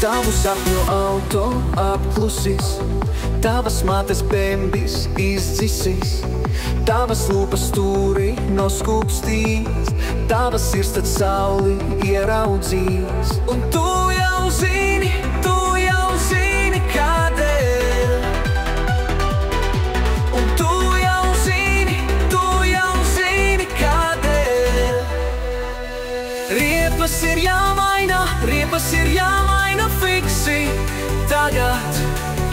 Tavu sapņu auto apklusis, tavas mates bembis izdzisis, tavas lūpas stūri noskūpstīs, tavas sirds tad sauli ieraudzīs. Un tu jau zini kādēļ. Un tu jau zini kādēļ. Riepas ir jāmaina fiksi tagad.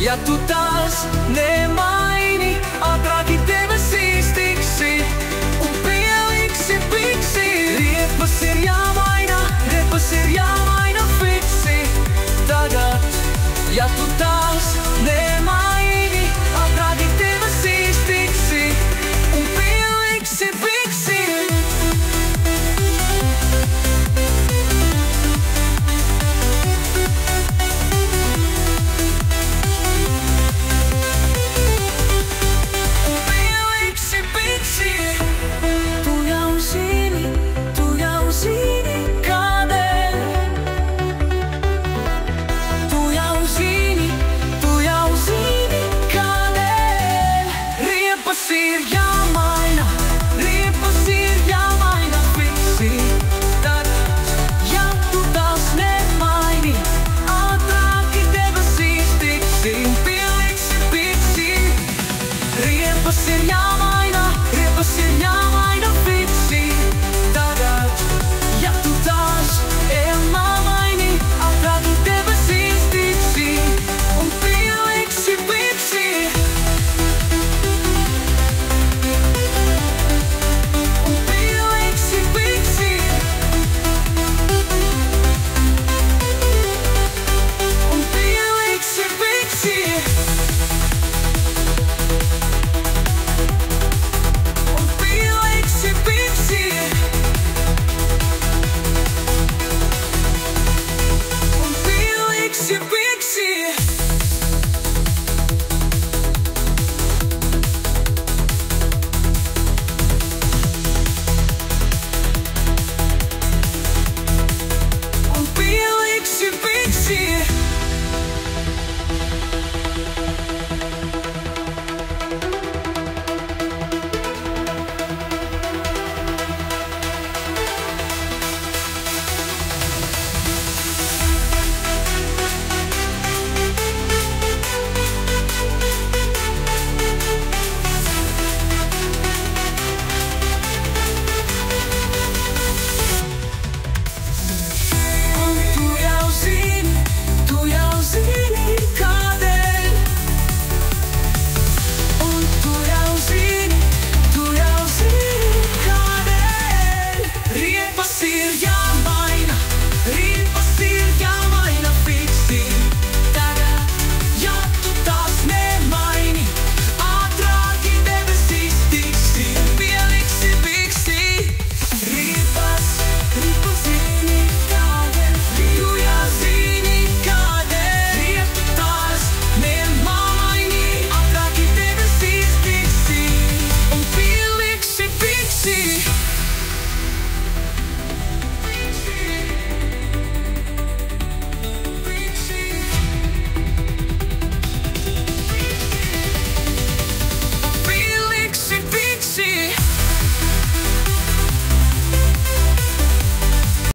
Ja tu tās nemaini, ātrāki debesīs tiksi un pieliksi piksi. Riepas ir jāmaina fiksi tagad. Ja tu tās nemaini, ātrāki debesīs tiksi un pieliksi piksi. Ir jāmaina